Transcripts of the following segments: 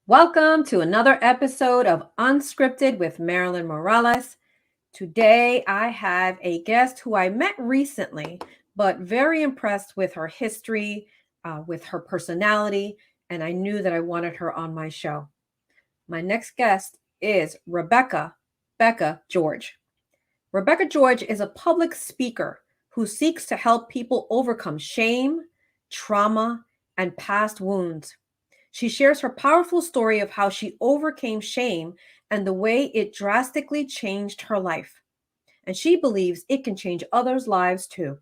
Welcome to another episode of Unscripted with Marilyn Morales. Today, I have a guest who I met recently, but very impressed with her history, with her personality, and I knew that I wanted her on my show. My next guest is Bekah George. Rebekah George is a public speaker who seeks to help people overcome shame, trauma, and past wounds. She shares her powerful story of how she overcame shame and the way it drastically changed her life. And she believes it can change others' lives too.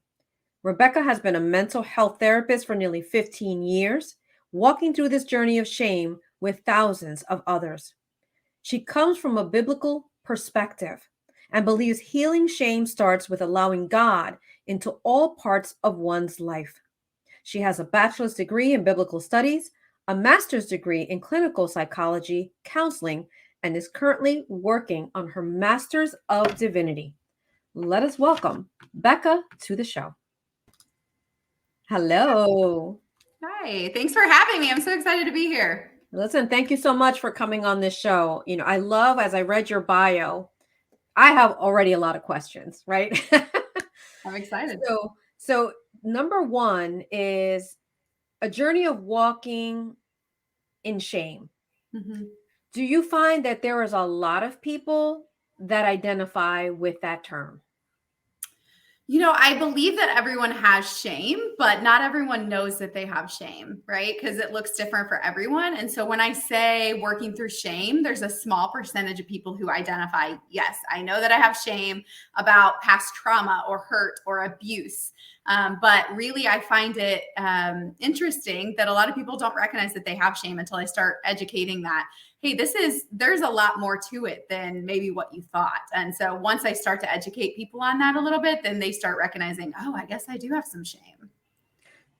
Rebekah has been a mental health therapist for nearly 15 years, walking through this journey of shame with thousands of others. She comes from a biblical perspective and believes healing shame starts with allowing God into all parts of one's life. She has a bachelor's degree in biblical studies, a master's degree in clinical psychology, counseling, and is currently working on her master's of divinity. Let us welcome Bekah to the show. Hello. Hi, thanks for having me. I'm so excited to be here. Listen, thank you so much for coming on this show. I love, as I read your bio, I have already a lot of questions, right? I'm excited. So number one is a journey of walking in shame. Mm-hmm. Do you find that there is a lot of people that identify with that term? I believe that everyone has shame, but not everyone knows that they have shame, right? Because it looks different for everyone. And so when I say working through shame, there's a small percentage of people who identify, yes, I know that I have shame about past trauma or hurt or abuse. But really, I find it interesting that a lot of people don't recognize that they have shame until I start educating that, hey, there's a lot more to it than maybe what you thought. And so once I start to educate people on that a little bit, then they start recognizing, oh, I guess I do have some shame.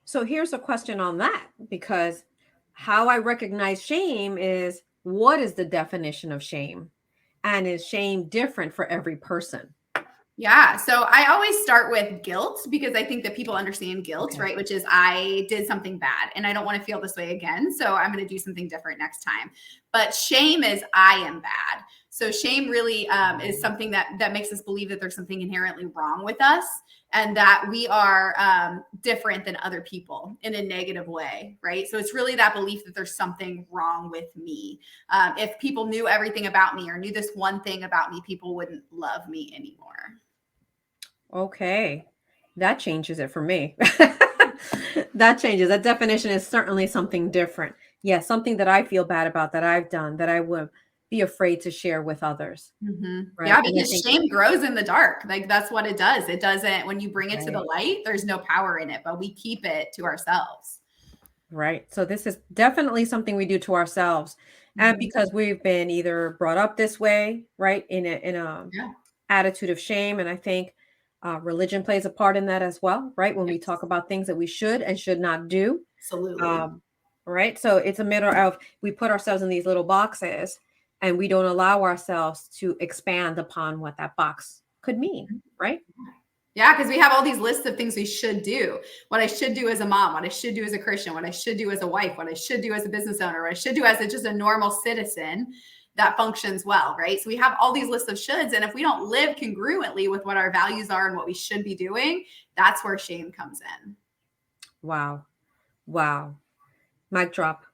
So here's a question on that, because how I recognize shame is, what is the definition of shame? And is shame different for every person? Yeah. So I always start with guilt because I think that people understand guilt, Okay. right? Which is I did something bad and I don't want to feel this way again. So I'm going to do something different next time. But shame is I am bad. So shame really is something that makes us believe that there's something inherently wrong with us and that we are different than other people in a negative way, right? So it's really that belief that there's something wrong with me. If people knew everything about me or knew this one thing about me, people wouldn't love me anymore. Okay. That changes it for me. That changes. That definition is certainly something different. Yes, something that I feel bad about, that I've done, that I would be afraid to share with others. Mm-hmm. Right. Yeah, And I because think, shame grows in the dark. Like that's what it does. It doesn't, when you bring it to the right. light, there's no power in it, but we keep it to ourselves. Right. So this is definitely something we do to ourselves. And Mm-hmm. because we've been either brought up this way, right, in a Yeah. attitude of shame. And I think religion plays a part in that as well, right? When we Yes. talk about things that we should and should not do. Absolutely. Um, right. So it's a matter of, we put ourselves in these little boxes and we don't allow ourselves to expand upon what that box could mean, right? Yeah, because we have all these lists of things we should do. What I should do as a mom, what I should do as a Christian, what I should do as a wife, what I should do as a business owner, what I should do as just a normal citizen that functions well, right? So we have all these lists of shoulds. And if we don't live congruently with what our values are and what we should be doing, that's where shame comes in. Wow. Wow. Mic drop.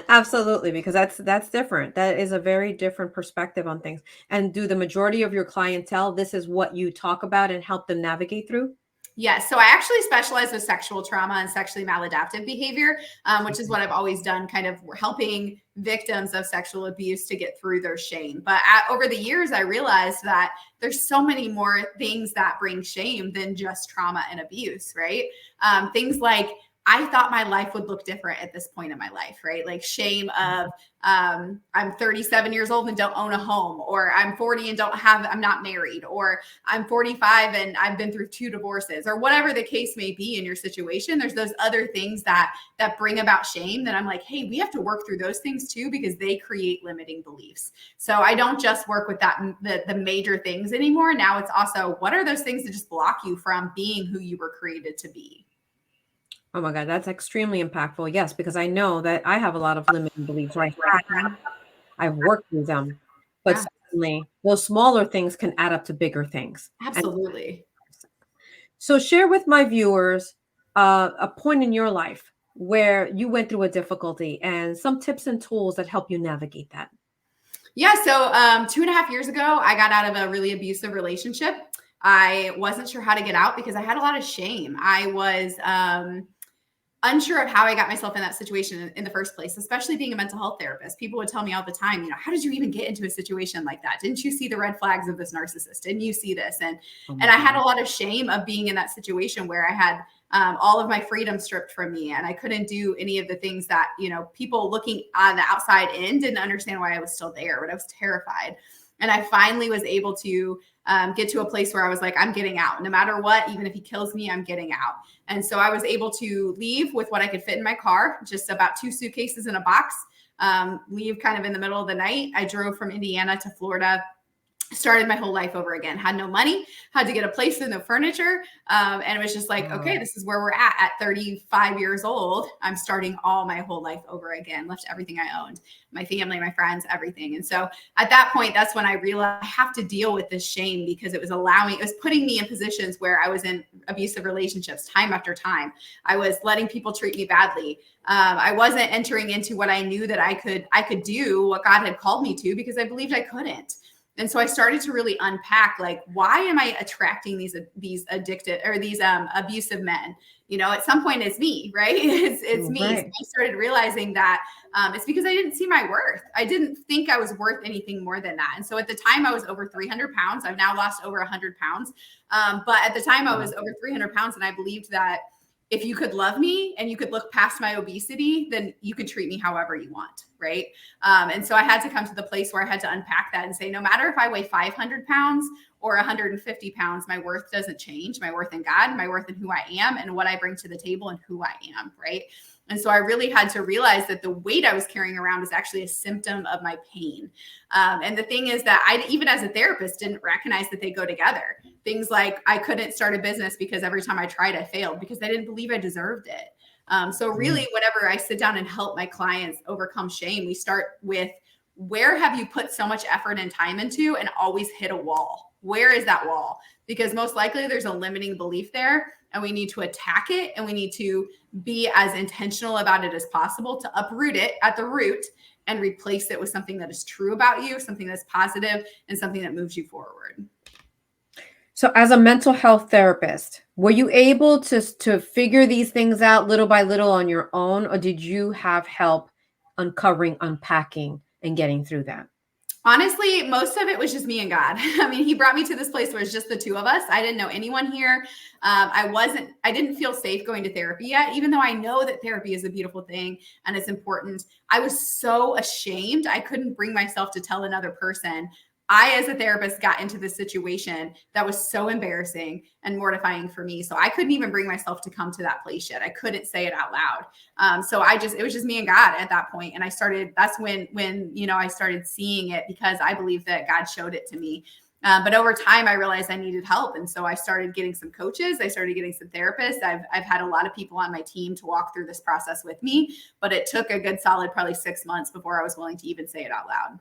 Absolutely, because that's different. That is a very different perspective on things. And do the majority of your clientele, this is what you talk about and help them navigate through? Yes. So I actually specialize with sexual trauma and sexually maladaptive behavior, which is what I've always done, kind of helping victims of sexual abuse to get through their shame. But over the years, I realized that there's so many more things that bring shame than just trauma and abuse, right? Things like, I thought my life would look different at this point in my life, right? Like shame of I'm 37 years old and don't own a home, or I'm 40 and I'm not married, or I'm 45 and I've been through 2 divorces, or whatever the case may be in your situation. There's those other things that bring about shame that I'm like, hey, we have to work through those things too, because they create limiting beliefs. So I don't just work with the major things anymore. Now it's also, what are those things that just block you from being who you were created to be? Oh my God, that's extremely impactful. Yes, because I know that I have a lot of limiting beliefs, right? I've worked through them, but Yeah, certainly those smaller things can add up to bigger things. And absolutely. so share with my viewers a point in your life where you went through a difficulty and some tips and tools that help you navigate that. Yeah. So 2.5 years ago, I got out of a really abusive relationship. I wasn't sure how to get out because I had a lot of shame. I was unsure of how I got myself in that situation in the first place, especially being a mental health therapist. People would tell me all the time, how did you even get into a situation like that? Didn't you see the red flags of this narcissist? Didn't you see this? And Oh my and I had a God. lot of shame of being in that situation where I had all of my freedom stripped from me, and I couldn't do any of the things that people looking on the outside in didn't understand why I was still there, but I was terrified. And I finally was able to get to a place where I was like, I'm getting out. No matter what, even if he kills me, I'm getting out. And so I was able to leave with what I could fit in my car, just about 2 suitcases in a box, leave kind of in the middle of the night. I drove from Indiana to Florida, started my whole life over again, had no money, had to get a place with no furniture. And it was just like, okay, Wow. this is where we're at 35 years old. I'm starting all my whole life over again, left everything I owned, my family, my friends, everything. And so at that point, that's when I realized I have to deal with this shame because it was putting me in positions where I was in abusive relationships time after time. I was letting people treat me badly. I wasn't entering into what I knew that I could do, what God had called me to, because I believed I couldn't. And so I started to really unpack, like, why am I attracting these addicted or these abusive men? At some point it's me, right? It's me. So Right. I started realizing that it's because I didn't see my worth. I didn't think I was worth anything more than that. And so at the time I was over 300 pounds. I've now lost over 100 pounds. But at the time I was over 300 pounds, and I believed that if you could love me and you could look past my obesity, then you could treat me however you want. Right. And so I had to come to the place where I had to unpack that and say, no matter if I weigh 500 pounds or 150 pounds, my worth doesn't change. My worth in God, my worth in who I am and what I bring to the table and who I am. Right. And so I really had to realize that the weight I was carrying around was actually a symptom of my pain. And the thing is that I, even as a therapist, didn't recognize that they go together. Things like I couldn't start a business because every time I tried, I failed because I didn't believe I deserved it. So really, whenever I sit down and help my clients overcome shame, we start with, where have you put so much effort and time into and always hit a wall? Where is that wall? Because most likely there's a limiting belief there, and we need to attack it, and we need to be as intentional about it as possible to uproot it at the root and replace it with something that is true about you, something that's positive, and something that moves you forward. So as a mental health therapist, were you able to figure these things out little by little on your own, or did you have help uncovering, unpacking, and getting through that? Honestly, most of it was just me and God. I mean, he brought me to this place where it's just the two of us. I didn't know anyone here. I didn't feel safe going to therapy yet, even though I know that therapy is a beautiful thing and it's important. I was so ashamed. I couldn't bring myself to tell another person. I, as a therapist, got into this situation that was so embarrassing and mortifying for me. So I couldn't even bring myself to come to that place yet. I couldn't say it out loud. So it was just me and God at that point. And that's when I started seeing it, because I believe that God showed it to me. But over time, I realized I needed help. And so I started getting some coaches. I started getting some therapists. I've had a lot of people on my team to walk through this process with me, but it took a good solid, probably 6 months before I was willing to even say it out loud.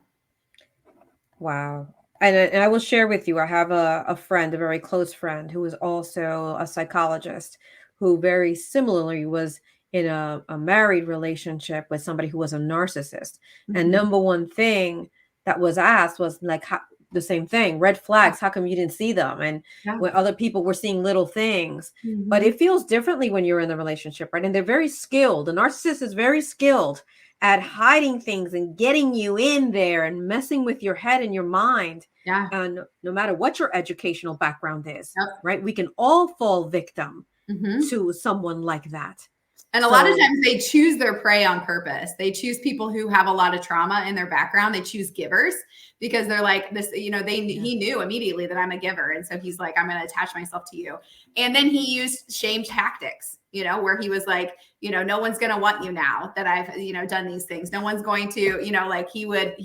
Wow. And I will share with you, I have a friend, a very close friend, who is also a psychologist, who very similarly was in a married relationship with somebody who was a narcissist. And Mhm. number one thing that was asked was like, the same thing, red flags, how come you didn't see them? And Yeah. when other people were seeing little things, but Mhm. it feels differently when you're in the relationship, right? And they're very skilled. The narcissist is very skilled at hiding things and getting you in there and messing with your head and your mind. Yeah. And no matter what your educational background is, Yep. right? We can all fall victim Mhm. to someone like that. And a lot of So, times they choose their prey on purpose. They choose people who have a lot of trauma in their background. They choose givers because they're like this, yeah. he knew immediately that I'm a giver. And so he's like, I'm going to attach myself to you. And then he used shame tactics, where he was like, no one's going to want you now that I've, done these things. No one's going to, like he would,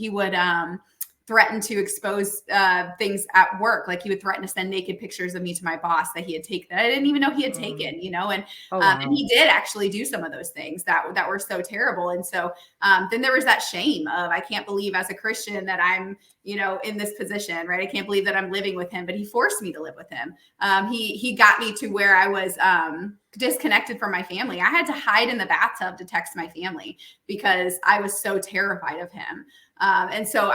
threaten to expose things at work. Like he would threaten to send naked pictures of me to my boss that he had taken, that I didn't even know he had taken, you know, and he did actually do some of those things that were so terrible. And so then there was that shame of, I can't believe as a Christian that I'm, you know, in this position, right? I can't believe that I'm living with him, but he forced me to live with him. He got me to where I was disconnected from my family. I had to hide in the bathtub to text my family because I was so terrified of him. And so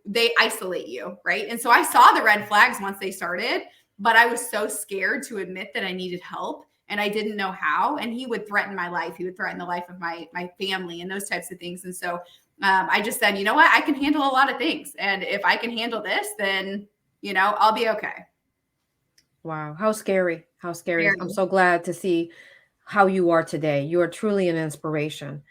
they isolate you, right? And so I saw the red flags once they started, but I was so scared to admit that I needed help and I didn't know how. And he would threaten my life. He would threaten the life of my family and those types of things. And so I just said, you know what, I can handle a lot of things. And if I can handle this, then, you know, I'll be okay. Wow. How scary. How scary. I'm so glad to see how you are today. You are truly an inspiration.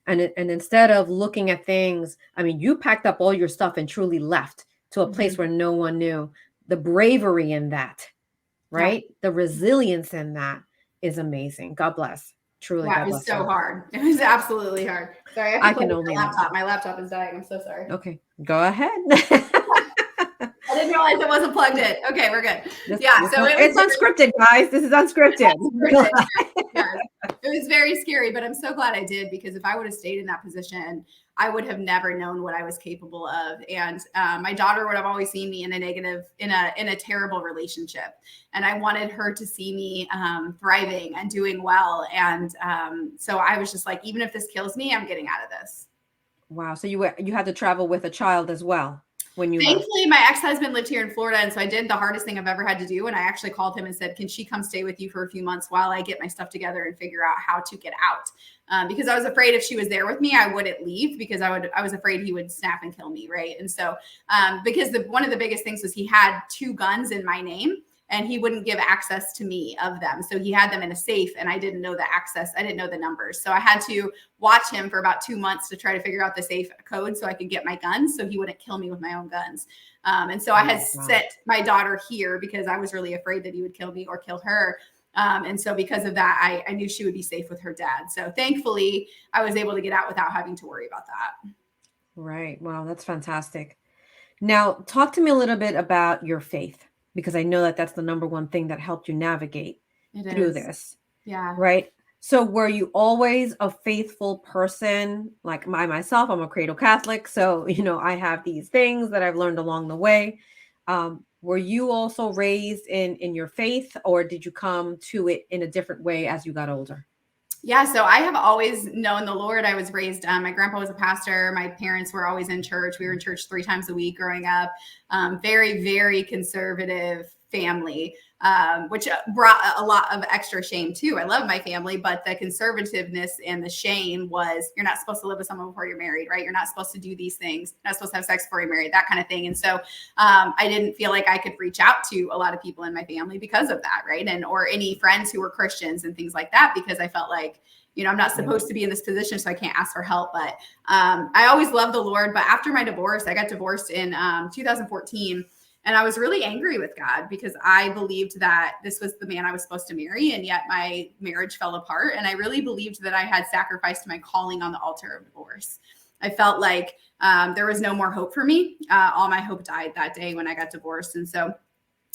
And instead of looking at things, I mean, you packed up all your stuff and truly left to a place where no one knew. The bravery in that, right? Yeah. The resilience in that is amazing. God bless. Truly, yeah, God it was so hard. It was absolutely hard. Sorry, I can only laptop. My laptop is dying. I'm so sorry. Okay, go ahead. I didn't realize it wasn't plugged in. Okay, we're good. So it's unscripted, guys. This is unscripted. Yes. It was very scary, but I'm so glad I did, because if I would have stayed in that position, I would have never known what I was capable of. And my daughter would have always seen me in a negative, in a terrible relationship. And I wanted her to see me thriving and doing well. And so I was just like, even if this kills me, I'm getting out of this. Wow. So you had to travel with a child as well. Thankfully, my ex-husband lived here in Florida. And so I did the hardest thing I've ever had to do. And I actually called him and said, can she come stay with you for a few months while I get my stuff together and figure out how to get out? Because I was afraid if she was there with me, I wouldn't leave, because I was afraid he would snap and kill me. Right. And so because one of the biggest things was he had 2 guns in my name, and he wouldn't give access to me of them. So he had them in a safe, and I didn't know the access. I didn't know the numbers. So I had to watch him for about 2 months to try to figure out the safe code so I could get my guns, so he wouldn't kill me with my own guns. And so I had set my daughter here because I was really afraid that he would kill me or kill her. And so because of that, I knew she would be safe with her dad. So thankfully, I was able to get out without having to worry about that. Right. Wow, that's fantastic. Now, talk to me a little bit about your faith, because I know that that's the number one thing that helped you navigate through this. Yeah. Right. So were you always a faithful person? Like myself, I'm a cradle Catholic. So, you know, I have these things that I've learned along the way. Were you also raised in your faith, or did you come to it in a different way as you got older? Yeah, so I have always known the Lord. I was raised, my grandpa was a pastor. My parents were always in church. We were in church 3 times a week growing up. Very, very conservative family, which brought a lot of extra shame too. I love my family, but the conservativeness and the shame was, you're not supposed to live with someone before you're married, right? You're not supposed to do these things. You're not supposed to have sex before you're married, that kind of thing. And so I didn't feel like I could reach out to a lot of people in my family because of that, right? And or any friends who were Christians and things like that, because I felt like, you know, I'm not supposed to be in this position, so I can't ask for help. But I always loved the Lord. But after my divorce, I got divorced in 2014. And I was really angry with God because I believed that this was the man I was supposed to marry. And yet my marriage fell apart. And I really believed that I had sacrificed my calling on the altar of divorce. I felt like there was no more hope for me. All my hope died that day when I got divorced. And so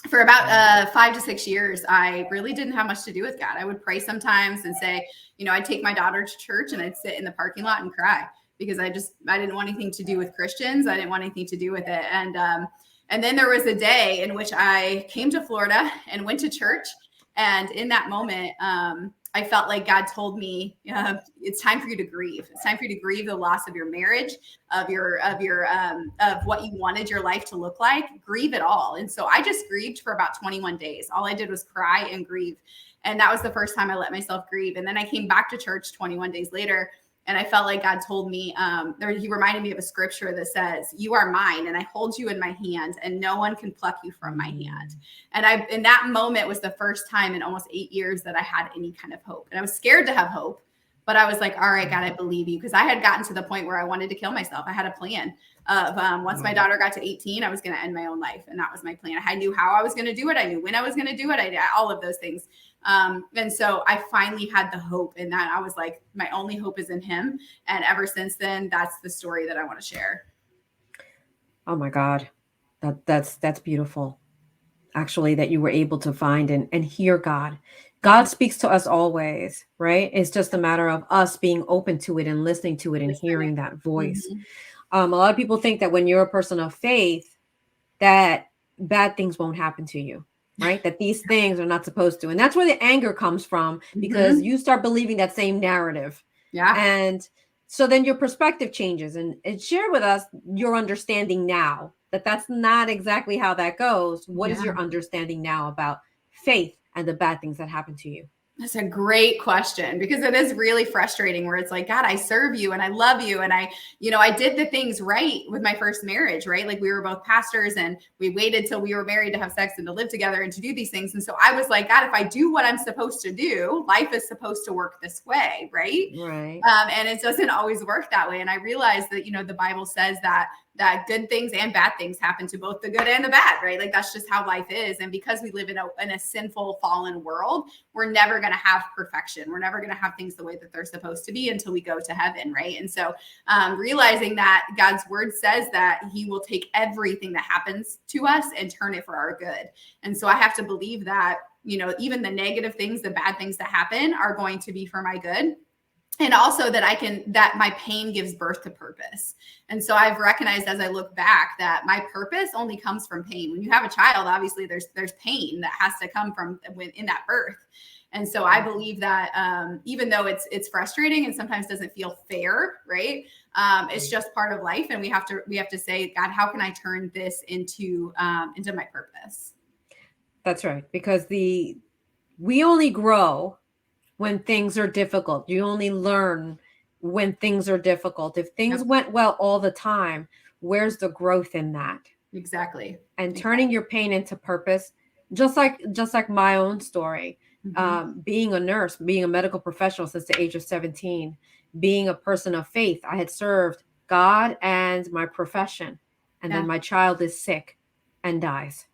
for about 5 to 6 years, I really didn't have much to do with God. I would pray sometimes and say, you know, I'd take my daughter to church and I'd sit in the parking lot and cry because I didn't want anything to do with Christians. I didn't want anything to do with it. And then there was a day in which I came to Florida and went to church. And in that moment, I felt like God told me, it's time for you to grieve. It's time for you to grieve the loss of your marriage, of what you wanted your life to look like. Grieve it all. And so I just grieved for about 21 days. All I did was cry and grieve. And that was the first time I let myself grieve. And then I came back to church 21 days later. And I felt like God told me, he reminded me of a scripture that says, you are mine and I hold you in my hand and no one can pluck you from my hand. And in that moment was the first time in almost 8 years that I had any kind of hope. And I was scared to have hope, but I was like, all right, God, I believe you. Because I had gotten to the point where I wanted to kill myself. I had a plan of once my daughter got to 18, I was going to end my own life. And that was my plan. I knew how I was going to do it. I knew when I was going to do it. I did all of those things. And so I finally had the hope in that. I was like, my only hope is in him. And ever since then, that's the story that I want to share. Oh my God. That's beautiful. Actually, that you were able to find and hear God. God speaks to us always, right? It's just a matter of us being open to it and listening to it and Listening. hearing that voice. Mhm. A lot of people think that when you're a person of faith, that bad things won't happen to you, right? That these things are not supposed to. And that's where the anger comes from, because Mhm. you start believing that same narrative. Yeah. And so then your perspective changes, and share with us your understanding now that that's not exactly how that goes. What is Yeah. your understanding now about faith and the bad things that happen to you? That's a great question, because it is really frustrating where it's like, God, I serve you and I love you. And I did the things right with my first marriage, right? Like we were both pastors and we waited till we were married to have sex and to live together and to do these things. And so I was like, God, if I do what I'm supposed to do, life is supposed to work this way, right? Right. And it doesn't always work that way. And I realized that, the Bible says that good things and bad things happen to both the good and the bad, right? Like that's just how life is. And because we live in a sinful, fallen world, we're never going to have perfection. We're never going to have things the way that they're supposed to be until we go to heaven, right? And so realizing that God's word says that he will take everything that happens to us and turn it for our good. And so I have to believe that, even the negative things, the bad things that happen are going to be for my good. And also that my pain gives birth to purpose. And so I've recognized as I look back that my purpose only comes from pain. When you have a child, obviously there's pain that has to come from in that birth. And so I believe that even though it's frustrating and sometimes doesn't feel fair, right? It's just part of life. And we have to say, God, how can I turn this into my purpose? That's right. Because we only grow when things are difficult. You only learn when things are difficult. If things Yep. went well all the time, where's the growth in that? Exactly. And turning your pain into purpose, just like my own story. Mm-hmm. Being a nurse, being a medical professional since the age of 17, being a person of faith, I had served God and my profession. And then my child is sick and dies.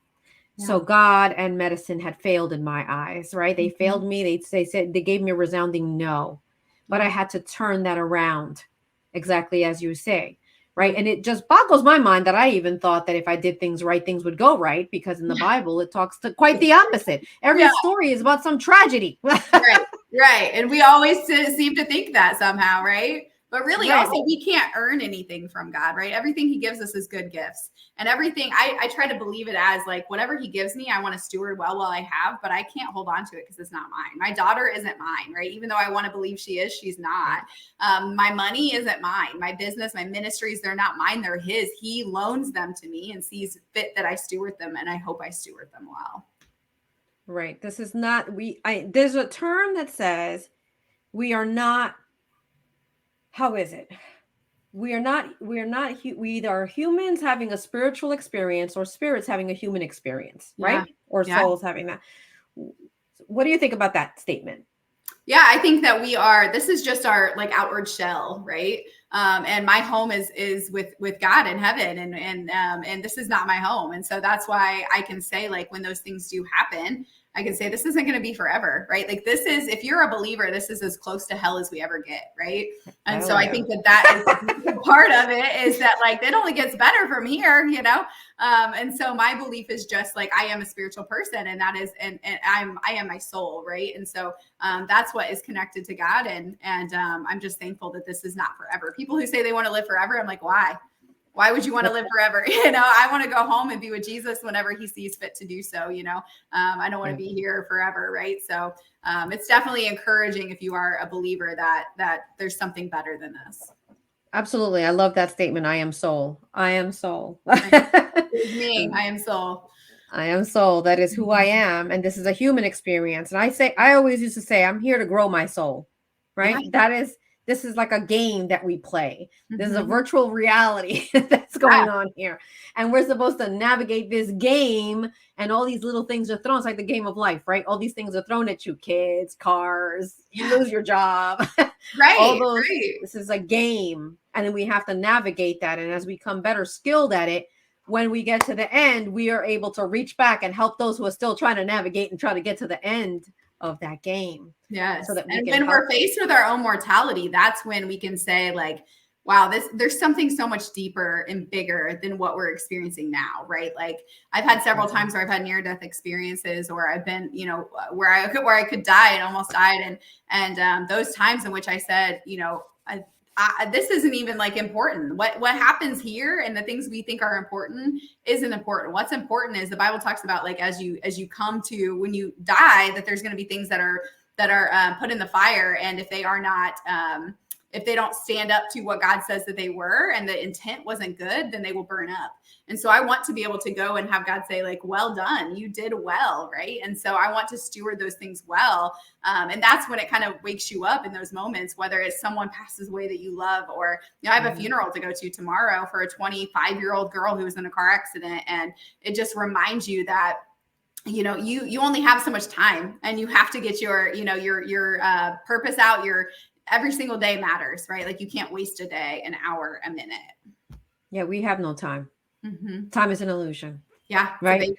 So God and medicine had failed in my eyes, right? They failed me. They said they gave me a resounding no, but I had to turn that around, exactly as you say, right? And it just boggles my mind that I even thought that if I did things right, things would go right, because in the Bible it talks to quite the opposite. Every story is about some tragedy. Right. And we always seem to think that somehow, right? But really, Right. also, we can't earn anything from God, right? Everything he gives us is good gifts. And everything, I try to believe it as like, whatever he gives me, I want to steward well while I have, but I can't hold on to it because it's not mine. My daughter isn't mine, right? Even though I want to believe she is, she's not. My money isn't mine. My business, my ministries, they're not mine. They're his. He loans them to me and sees fit that I steward them. And I hope I steward them well. Right. This is not, there's a term that says we are not, how is it? We either are humans having a spiritual experience or spirits having a human experience, right? Or souls having that. What do you think about that statement? Yeah, I think that this is just our like outward shell, right? And my home is with God in heaven, and this is not my home. And so that's why I can say, like, when those things do happen, I can say this isn't going to be forever, right? Like this is, if you're a believer, this is as close to hell as we ever get, right? And so I think that is part of it, is that like it only gets better from here, and so my belief is just like I am a spiritual person, and that is, and I am my soul, right? And so that's what is connected to God, and I'm just thankful that this is not forever. People who say they want to live forever, I'm like, why? Why would you want to live forever? I want to go home and be with Jesus whenever he sees fit to do so. I don't want to be here forever. Right. So it's definitely encouraging if you are a believer that there's something better than this. Absolutely. I love that statement. I am soul. I am soul. It's me. I am soul. I am soul. That is who I am. And this is a human experience. And I always used to say, I'm here to grow my soul. Right. Yeah. This is like a game that we play. This is a virtual reality that's going on here. And we're supposed to navigate this game, and all these little things are thrown. It's like the game of life, right? All these things are thrown at you: kids, cars, you lose your job. Right. All those, This is a game. And then we have to navigate that. And as we become better skilled at it, when we get to the end, we are able to reach back and help those who are still trying to navigate and try to get to the end of that game. Yes. So that and when we're faced with our own mortality, that's when we can say, like, wow, there's something so much deeper and bigger than what we're experiencing now, right? Like I've had several times where I've had near-death experiences, or I've been, where I could die and almost died, and those times in which I said, this isn't even like important. What happens here and the things we think are important isn't important. What's important is the Bible talks about, like, as you come to, when you die, that there's going to be things that are put in the fire, and if they are not, if they don't stand up to what God says that they were, and the intent wasn't good, then they will burn up. And so I want to be able to go and have God say, like, well done, you did well, right? And so I want to steward those things well. And that's when it kind of wakes you up in those moments, whether it's someone passes away that you love, or I have a funeral to go to tomorrow for a 25-year-old girl who was in a car accident. And it just reminds you that you only have so much time, and you have to get your purpose out. Every single day matters, right? Like you can't waste a day, an hour, a minute. Yeah, we have no time. Mm-hmm. Time is an illusion. Yeah, right.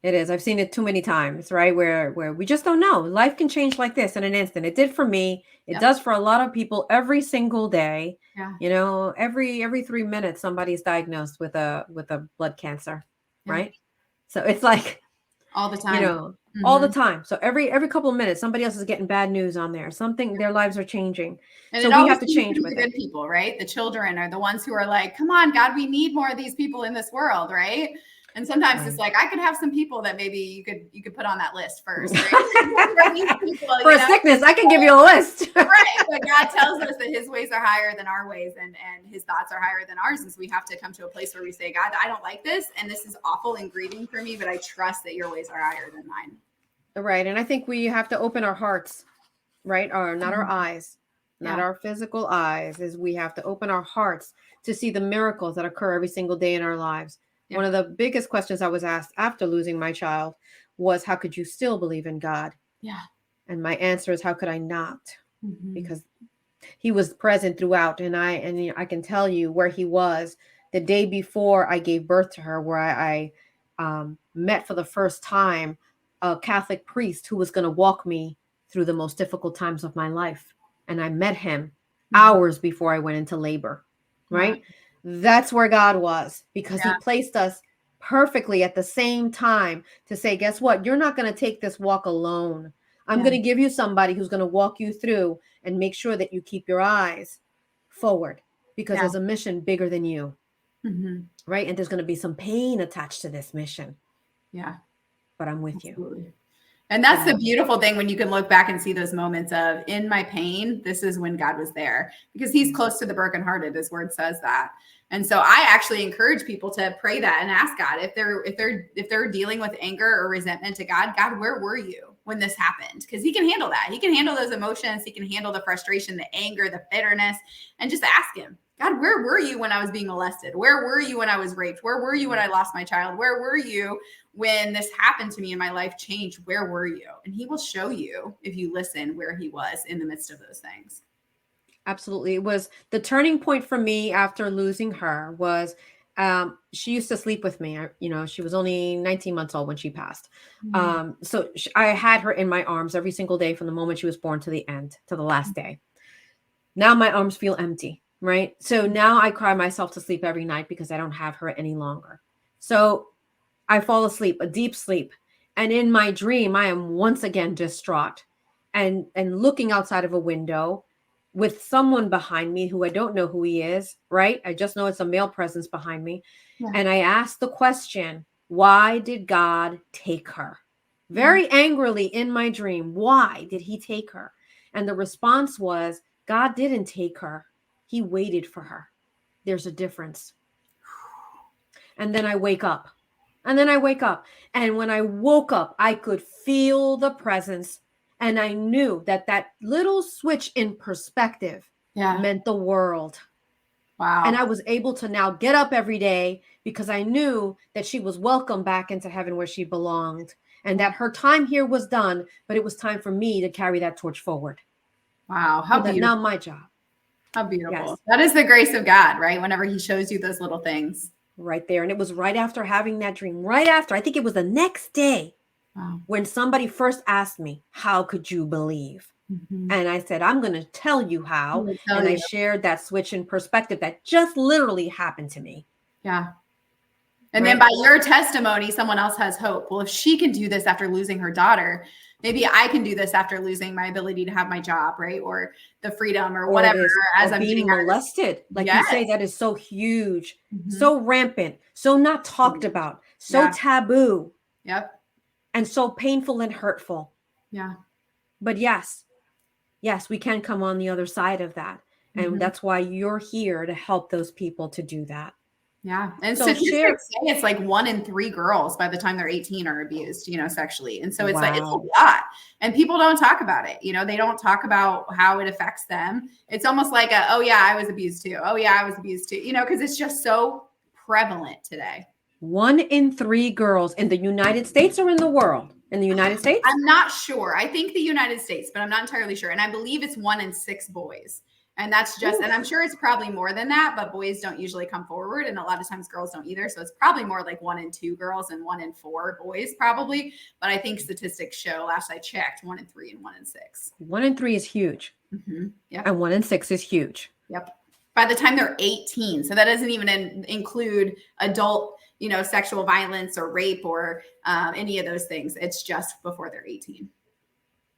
It is. I've seen it too many times, right? Where we just don't know. Life can change like this in an instant. It did for me. It does for a lot of people every single day. Yeah. Every 3 minutes, somebody's diagnosed with a blood cancer, right? So it's like all the time. All the time. So every couple of minutes, somebody else is getting bad news on there. Something, their lives are changing. And so we have to change with the good people, right? The children are the ones who are like, come on, God, we need more of these people in this world, right? And sometimes it's like, I could have some people that maybe you could put on that list first. Right? For a sickness, I can give you a list. Right. But God tells us that his ways are higher than our ways, and his thoughts are higher than ours. And so we have to come to a place where we say, God, I don't like this, and this is awful and grieving for me, but I trust that your ways are higher than mine. Right. And I think we have to open our hearts, right? Or not our eyes, not our physical eyes, is we have to open our hearts to see the miracles that occur every single day in our lives. Yeah. One of the biggest questions I was asked after losing my child was, how could you still believe in God? Yeah. And my answer is, how could I not? Mm-hmm. Because he was present throughout. And I can tell you where he was the day before I gave birth to her, where I met for the first time a Catholic priest who was going to walk me through the most difficult times of my life. And I met him hours before I went into labor, right? Wow. That's where God was, because he placed us perfectly at the same time to say, guess what? You're not going to take this walk alone. I'm going to give you somebody who's going to walk you through and make sure that you keep your eyes forward, because there's a mission bigger than you, right? And there's going to be some pain attached to this mission. Yeah. But I'm with Absolutely. You. And that's the beautiful thing, when you can look back and see those moments of, in my pain, this is when God was there, because he's close to the brokenhearted. His word says that. And so I actually encourage people to pray that and ask God, if they're dealing with anger or resentment to God, where were you when this happened? Because he can handle that. He can handle those emotions. He can handle the frustration, the anger, the bitterness, and just ask him, God, where were you when I was being molested? Where were you when I was raped? Where were you when I lost my child? Where were you when this happened to me and my life changed? Where were you? And he will show you, if you listen, where he was in the midst of those things. Absolutely. It was the turning point for me after losing her was, she used to sleep with me. She was only 19 months old when she passed. So I had her in my arms every single day from the moment she was born to the end, to the last day. Now my arms feel empty. Right. So now I cry myself to sleep every night because I don't have her any longer. So I fall asleep, a deep sleep. And in my dream, I am once again distraught and looking outside of a window with someone behind me who I don't know who he is. Right. I just know it's a male presence behind me. Yeah. And I asked the question, why did God take her? Very angrily in my dream. Why did he take her? And the response was, God didn't take her. He waited for her. There's a difference. And then I wake up. And when I woke up, I could feel the presence. And I knew that little switch in perspective meant the world. Wow. And I was able to now get up every day because I knew that she was welcome back into heaven where she belonged. And that her time here was done, but it was time for me to carry that torch forward. Wow. How beautiful. Now my job. How beautiful. Yes. That is the grace of God, right? Whenever he shows you those little things. Right there. And it was right after having that dream, I think it was the next day when somebody first asked me, how could you believe? Mhm. And I said, I'm going to tell you I'm how. gonna tell And I you. shared that switch in perspective that just literally happened to me. Yeah. And then Right. by your testimony, someone else has hope. Well, if she can do this after losing her daughter, maybe I can do this after losing my ability to have my job, right? Or the freedom or Or whatever, this, as or I'm being getting out of this. molested. Like you Yes. say, that is so huge, Mhm. so rampant, so not talked about, so Yeah. taboo, Yep. and so painful and hurtful. Yeah. But yes, we can come on the other side of that. And Mhm. that's why you're here to help those people to do that. Yeah. And So statistics share. say it's like 1 in 3 girls by the time they're 18 are abused, sexually. And so it's like, it's a Wow. lot. And people don't talk about it. They don't talk about how it affects them. It's almost like oh yeah, I was abused too. Oh yeah, I was abused too. Because it's just so prevalent today. 1 in 3 girls in the United States or in the world? In the United States? I'm not sure. I think the United States, but I'm not entirely sure. And I believe it's 1 in 6 boys. And that's just, and I'm sure it's probably more than that, but boys don't usually come forward. And a lot of times girls don't either. So it's probably more like 1 in 2 girls and 1 in 4 boys, probably. But I think statistics show, last I checked, 1 in 3 and 1 in 6. 1 in 3 is huge. Mm-hmm. Yep. And 1 in 6 is huge. Yep. By the time they're 18. So that doesn't even include adult, sexual violence or rape or any of those things. It's just before they're 18.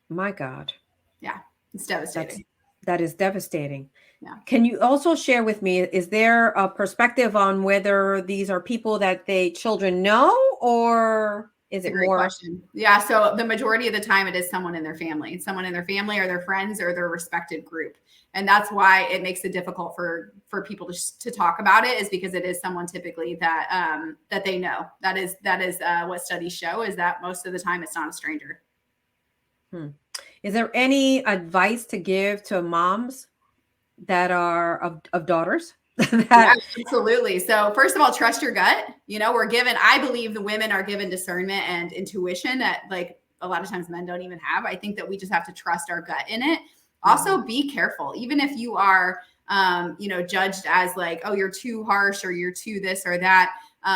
My God. Yeah. It's devastating. That is devastating. Yeah. Can you also share with me, is there a perspective on whether these are people that children know, or is it Great more? question. Yeah. So the majority of the time it is someone in their family. It's someone in their family or their friends or their respected group. And that's why it makes it difficult for people to talk about it, is because it is someone typically that that they know. That is what studies show, is that most of the time it's not a stranger. Is there any advice to give to moms that are of daughters? Yeah, absolutely. So first of all, trust your gut. I believe the women are given discernment and intuition that like a lot of times men don't even have. I think that we just have to trust our gut in it. Also, be careful. Even if you are, judged as like, oh, you're too harsh or you're too this or that,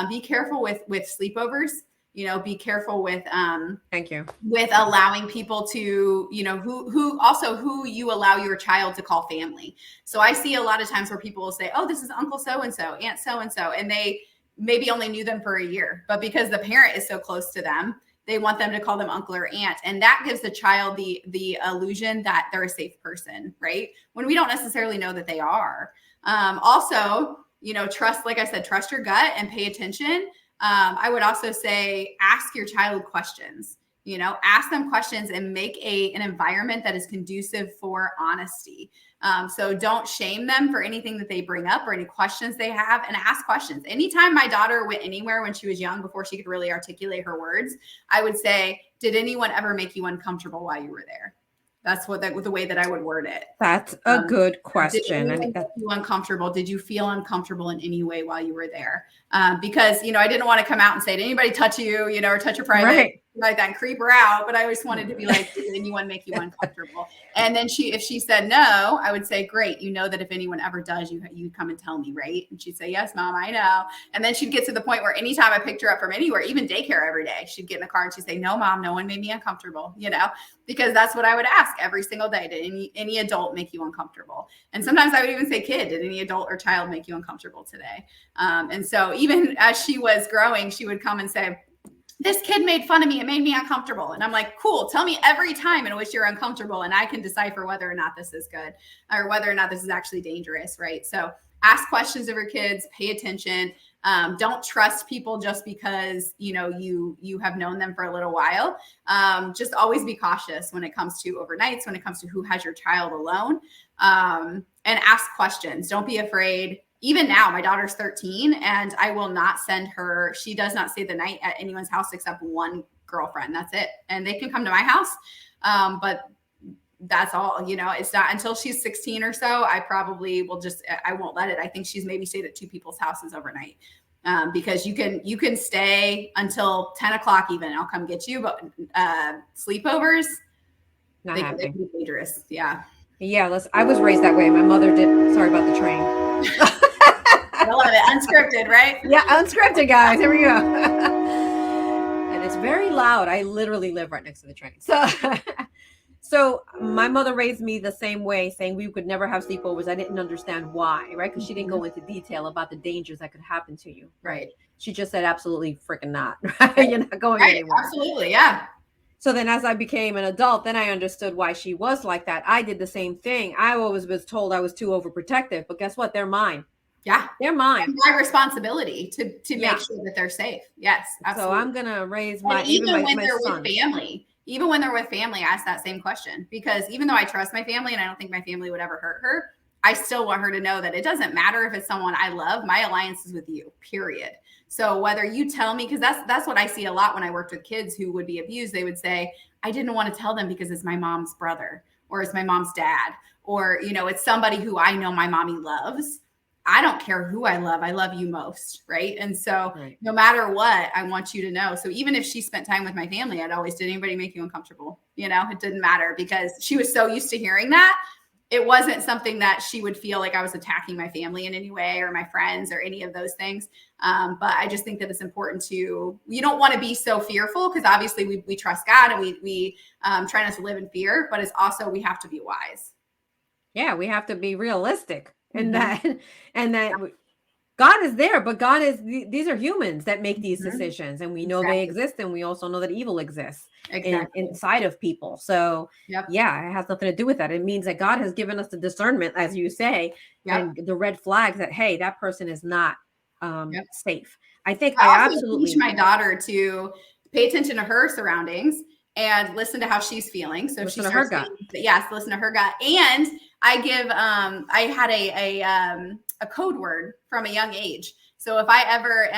be careful with sleepovers. Be careful with Thank you. With allowing people to, who you allow your child to call family. So I see a lot of times where people will say, oh, this is Uncle so-and-so, Aunt so-and-so, and they maybe only knew them for a year, but because the parent is so close to them, they want them to call them uncle or aunt. And that gives the child the illusion that they're a safe person, right? When we don't necessarily know that they are. Also, trust, like I said, trust your gut and pay attention. I would also say ask your child questions. Ask them questions and make an environment that is conducive for honesty. So don't shame them for anything that they bring up or any questions they have, and ask questions. Anytime my daughter went anywhere when she was young, before she could really articulate her words, I would say, did anyone ever make you uncomfortable while you were there? That's the way that I would word it. That's a good question. Did anyone make you uncomfortable? Did you feel uncomfortable in any way while you were there? Because, I didn't want to come out and say, did anybody touch you, or touch your private, right, like that, and creep her out. But I always wanted to be like, did anyone make you uncomfortable? And then if she said no, I would say, great. You know that if anyone ever does, you come and tell me, right? And she'd say, yes, Mom, I know. And then she'd get to the point where anytime I picked her up from anywhere, even daycare every day, she'd get in the car and she'd say, no, Mom, no one made me uncomfortable, because that's what I would ask every single day. Did any adult make you uncomfortable? And sometimes I would even say, kid, did any adult or child make you uncomfortable today? And so even as she was growing, she would come and say, this kid made fun of me. It made me uncomfortable. And I'm like, cool, tell me every time in which you're uncomfortable, and I can decipher whether or not this is good or whether or not this is actually dangerous, right? So ask questions of your kids, pay attention. Don't trust people just because, you have known them for a little while. Just always be cautious when it comes to overnights, when it comes to who has your child alone, and ask questions. Don't be afraid. Even now, my daughter's 13 and I will not send her. She does not stay the night at anyone's house except one girlfriend. That's it. And they can come to my house. But that's all, it's not until she's 16 or so. I probably I won't let it. I think she's maybe stayed at 2 people's houses overnight. Because you can stay until 10 o'clock even. I'll come get you. But sleepovers, they can be dangerous. Yeah. Yeah. I was raised that way. My mother did. Sorry about the train. I love it. Unscripted, right? Yeah, unscripted, guys. Here we go. And it's very loud. I literally live right next to the train. So my mother raised me the same way, saying we could never have sleepovers. I didn't understand why, right? Because she didn't Mhm. go into detail about the dangers that could happen to you, right? Right. She just said, absolutely freaking not, right? Right. You're not going Right. anywhere. Absolutely. Yeah. So then as I became an adult, then I understood why she was like that. I did the same thing. I always was told I was too overprotective, but guess what? They're mine. Yeah. They're mine. And my responsibility to make Yeah. sure that they're safe. Yes, So absolutely. I'm going to raise And even even when my they're with sons. family, I ask that same question because even though I trust my family and I don't think my family would ever hurt her, I still want her to know that it doesn't matter if it's someone I love. My alliance is with you, period. So whether you tell me, because that's what I see a lot when I worked with kids who would be abused, they would say, I didn't want to tell them because it's my mom's brother or it's my mom's dad or, it's somebody who I know my mommy loves. I don't care who I love you most, right? And so Right. no matter what, I want you to know. So even if she spent time with my family, I'd always, did anybody make you uncomfortable? It didn't matter because she was so used to hearing that. It wasn't something that she would feel like I was attacking my family in any way or my friends or any of those things. But I just think that it's important you don't want to be so fearful because obviously we trust God and we try not to live in fear, but it's also, we have to be wise. Yeah, we have to be realistic and Mhm. that God is there, but these are humans that make these Mhm. decisions, and we know they Exactly. exist, and we also know that evil exists Exactly. inside of people. So Yep. yeah, it has nothing to do with that. It means that God has given us the discernment, as you say, Yep. and the red flags that, hey, that person is not Yep. safe. I think I I also teach absolutely my daughter to pay attention to her surroundings and listen to how she's feeling. So if she listen to her starts gut. feeling, yes, listen to her gut. And I give, I had a code word from a young age. So if I ever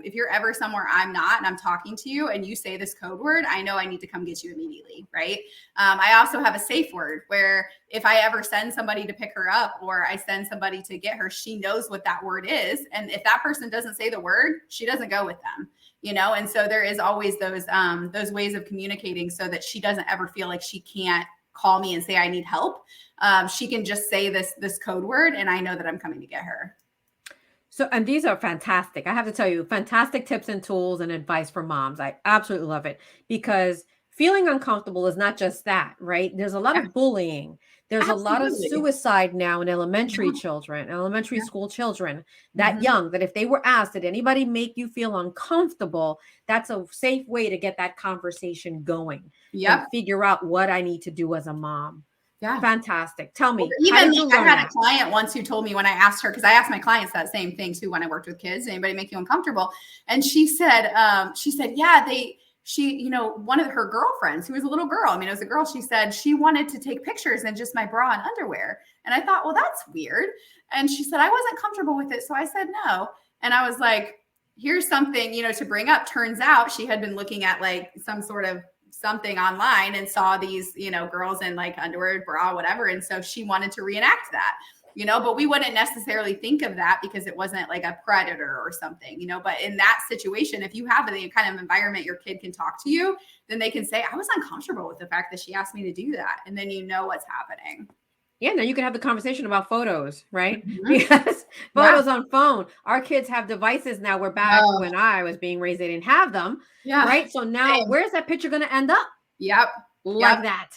if you're ever somewhere I'm not and I'm talking to you and you say this code word, I know I need to come get you immediately, right? I also have a safe word where if I ever send somebody to pick her up or I send somebody to get her, she knows what that word is. And if that person doesn't say the word, she doesn't go with them, And so there is always those ways of communicating so that she doesn't ever feel like she can't call me and say, I need help. She can just say this code word and I know that I'm coming to get her. So, and these are fantastic. I have to tell you, fantastic tips and tools and advice for moms. I absolutely love it because feeling uncomfortable is not just that, right? There's a lot Yeah, of bullying. There's a lot of absolutely. suicide now in elementary Yeah, children, elementary yeah. school children that Mhm. young, that if they were asked, did anybody make you feel uncomfortable? That's a safe way to get that conversation going and Yep. figure out what I need to do as a mom. Yeah. Fantastic. Tell Or me, how even did like you I learn had a that? client once who told me when I asked her, because I asked my clients that same thing too when I worked with kids, anybody make you uncomfortable? And she said, yeah, one of her girlfriends who was a little girl, I mean, it was a girl, she said she wanted to take pictures in just my bra and underwear. And I thought, well, that's weird. And she said, I wasn't comfortable with it. So I said no. And I was like, here's something, to bring up. Turns out she had been looking at like some sort of something online and saw these, girls in like underwear, bra, whatever. And so she wanted to reenact that, but we wouldn't necessarily think of that because it wasn't like a predator or something, but in that situation, if you have the kind of environment your kid can talk to you, then they can say, I was uncomfortable with the fact that she asked me to do that. And then what's happening. Yeah, now you can have the conversation about photos, right? Mhm. Because Yeah. photos on phone, our kids have devices now. Where back Oh, when I was being raised, they didn't have them, yeah. right? So now, Same. where's that picture going to end up? Yep. Like Yep. that,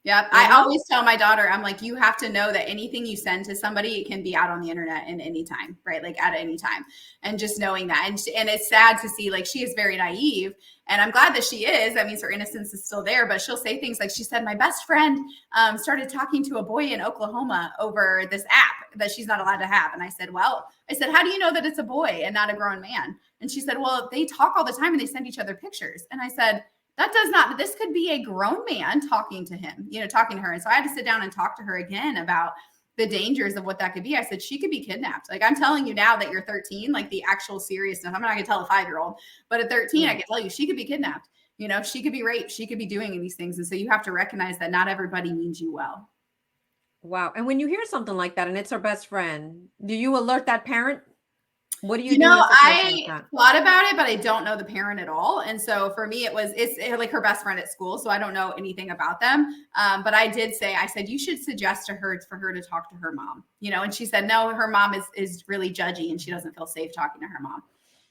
Yep. you I know? always tell my daughter, I'm like, you have to know that anything you send to somebody, it can be out on the internet in any time, right? Like at any time. And just knowing that. And it's sad to see, like, she is very naive. And I'm glad that she is. That means her innocence is still there. But she'll say things like, she said, my best friend started talking to a boy in Oklahoma over this app that she's not allowed to have. And I said, how do you know that it's a boy and not a grown man? And she said, well, they talk all the time and they send each other pictures. And I said, this could be a grown man talking to him, talking to her. And so I had to sit down and talk to her again about the dangers of what that could be. I said, she could be kidnapped. Like, I'm telling you now that you're 13, like the actual serious stuff. I'm not going to tell a 5-year-old, but at 13, I Right. can tell you she could be kidnapped. She could be raped. She could be doing these things. And so you have to recognize that not everybody means you well. Wow. And when you hear something like that and it's her best friend, do you alert that parent? What do you do in a situation like I that? thought about it, but I don't know the parent at all. And so for me, it's like her best friend at school. So I don't know anything about them. But I said, you should suggest to her for her to talk to her mom, and she said, no, her mom is really judgy and she doesn't feel safe talking to her mom.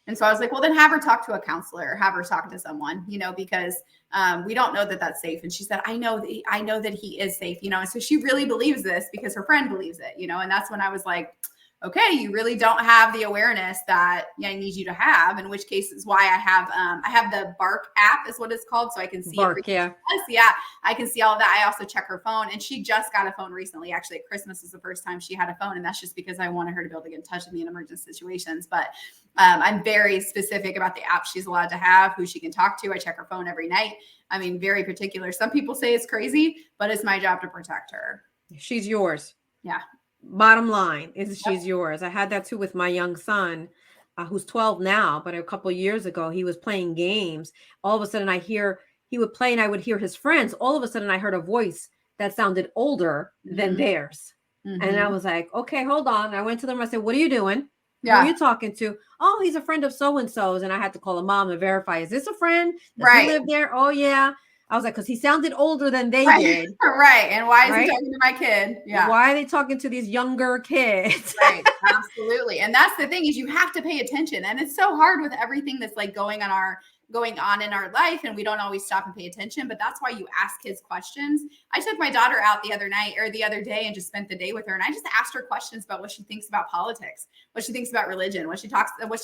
And so I was like, well, then have her talk to a counselor, or have her talk to someone, because we don't know that that's safe. And she said, I know that he is safe, And so she really believes this because her friend believes it, And that's when I was like, okay, you really don't have the awareness that I need you to have, in which case is why I have the Bark app is what it's called. So I can see Bark, yeah. Yeah, I can see all of that. I also check her phone, and she just got a phone recently. Actually, at Christmas is the first time she had a phone. And that's just because I wanted her to be able to get in touch with me in emergency situations. But I'm very specific about the app she's allowed to have, who she can talk to. I check her phone every night. I mean, very particular. Some people say it's crazy, but it's my job to protect her. She's yours. Yeah. Bottom line is she's yours. I had that too with my young son, who's 12 now, but a couple of years ago, he was playing games. All of a sudden he would play and I would hear his friends. All of a sudden I heard a voice that sounded older than theirs. And I was like, okay, hold on. I went to them. I said, what are you doing? Yeah. Who are you talking to? Oh, he's a friend of so-and-so's. And I had to call a mom to verify, is this a friend? Does he live there? Oh, yeah. I was like, because he sounded older than they did. Right. And why is he talking to my kid? Yeah. Why are they talking to these younger kids? Right. Absolutely. And that's the thing, is you have to pay attention. And it's so hard with everything that's like going on in our life, and we don't always stop and pay attention. But that's why you ask kids questions. I took my daughter out the other day and just spent the day with her. And I just asked her questions about what she thinks about politics, what she thinks about religion, what she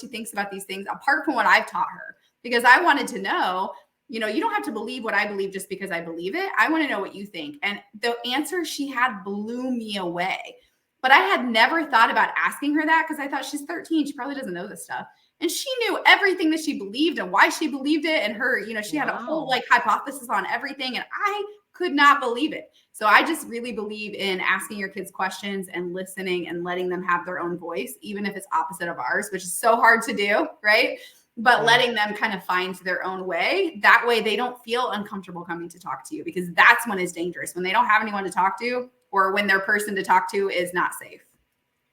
thinks about these things, apart from what I've taught her, because I wanted to know, you don't have to believe what I believe just because I believe it. I want to know what you think. And the answer she had blew me away. But I had never thought about asking her that, because I thought, she's 13. She probably doesn't know this stuff. And she knew everything that she believed and why she believed it. And her, she had a whole hypothesis on everything. And I could not believe it. So I just really believe in asking your kids questions and listening and letting them have their own voice, even if it's opposite of ours, which is so hard to do, right? But letting them kind of find their own way. That way they don't feel uncomfortable coming to talk to you, because that's when it's dangerous, when they don't have anyone to talk to, or when their person to talk to is not safe.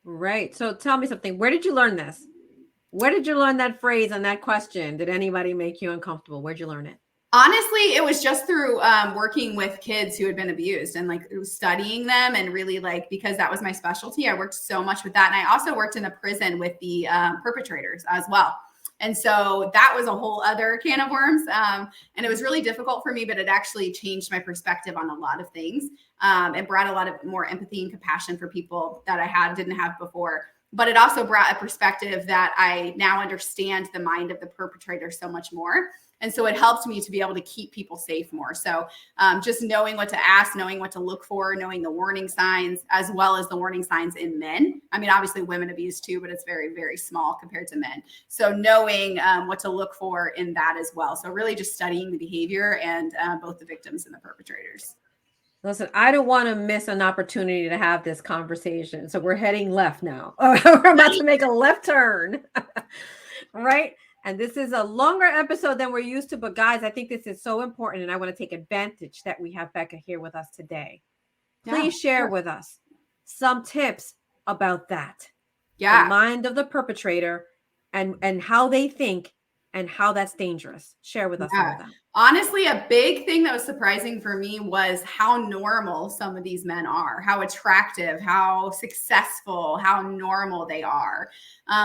Right. So tell me something. Where did you learn this? Where did you learn that phrase and that question? Did anybody make you uncomfortable? Where'd you learn it? Honestly, it was just through working with kids who had been abused, and studying them, and really because that was my specialty. I worked so much with that. And I also worked in a prison with the perpetrators as well. And so that was a whole other can of worms. And it was really difficult for me, but it actually changed my perspective on a lot of things. It brought a lot of more empathy and compassion for people that I didn't have before. But it also brought a perspective that I now understand the mind of the perpetrator so much more. And so it helped me to be able to keep people safe more. So just knowing what to ask, knowing what to look for, knowing the warning signs, as well as the warning signs in men. I mean, obviously women abuse too, but it's very, very small compared to men. So knowing what to look for in that as well. So really just studying the behavior and both the victims and the perpetrators. Listen, I don't want to miss an opportunity to have this conversation. So we're heading left now. We're about to make a left turn, right? And this is a longer episode than we're used to. But guys, I think this is so important. And I want to take advantage that we have Bekah here with us today. Please share with us some tips about that. Yeah. The mind of the perpetrator and how they think and how that's dangerous. Share with us some of that. Honestly, a big thing that was surprising for me was how normal some of these men are, how attractive, how successful, how normal they are.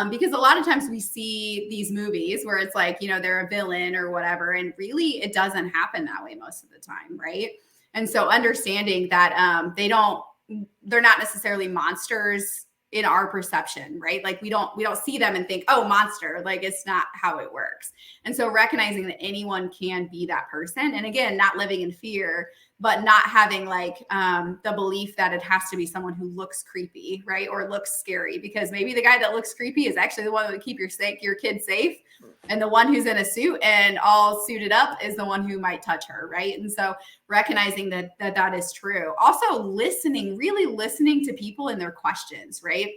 Because a lot of times we see these movies where it's they're a villain or whatever. And really, it doesn't happen that way most of the time, right? And so understanding that they're not necessarily monsters in our perception, right? We don't see them and think, oh, monster. It's not how it works. And so recognizing that anyone can be that person. And again, not living in fear, but not having the belief that it has to be someone who looks creepy, right? Or looks scary, because maybe the guy that looks creepy is actually the one that would keep your kid safe. And the one who's in a suit and all suited up is the one who might touch her, right? And so recognizing that is true. Also really listening to people and their questions, right?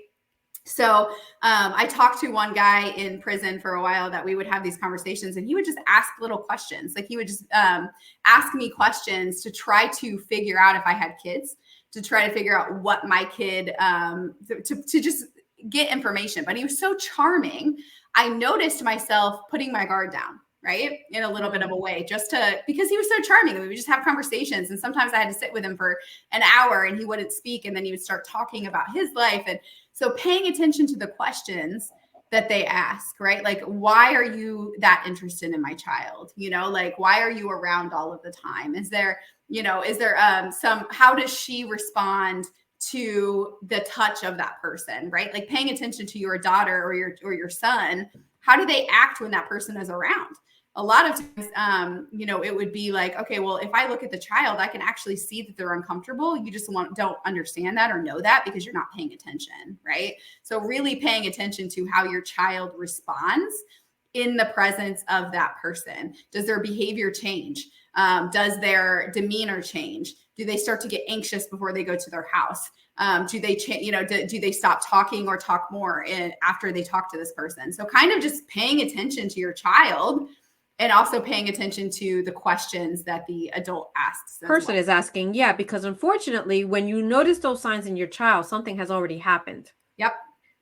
So I talked to one guy in prison for a while that we would have these conversations, and he would just ask little questions. He would just ask me questions to try to figure out if I had kids, to try to figure out what my kid, to just get information. But he was so charming. I noticed myself putting my guard down, right? In a little bit of a way, because he was so charming. We would just have conversations. And sometimes I had to sit with him for an hour and he wouldn't speak. And then he would start talking about his life. And so paying attention to the questions that they ask, right? Like, why are you that interested in my child? You know, like, why are you around all of the time? Is there how does she respond to the touch of that person, right? Like paying attention to your daughter or your son. How do they act when that person is around? A lot of times, it would be like, okay, well, if I look at the child, I can actually see that they're uncomfortable. You just don't understand that or know that because you're not paying attention, right? So really paying attention to how your child responds in the presence of that person. Does their behavior change? Does their demeanor change? Do they start to get anxious before they go to their house? Do they do they stop talking or talk more after they talk to this person? So kind of just paying attention to your child and also paying attention to the questions that the adult asks. Person is asking, yeah, because unfortunately, when you notice those signs in your child, something has already happened. Yep.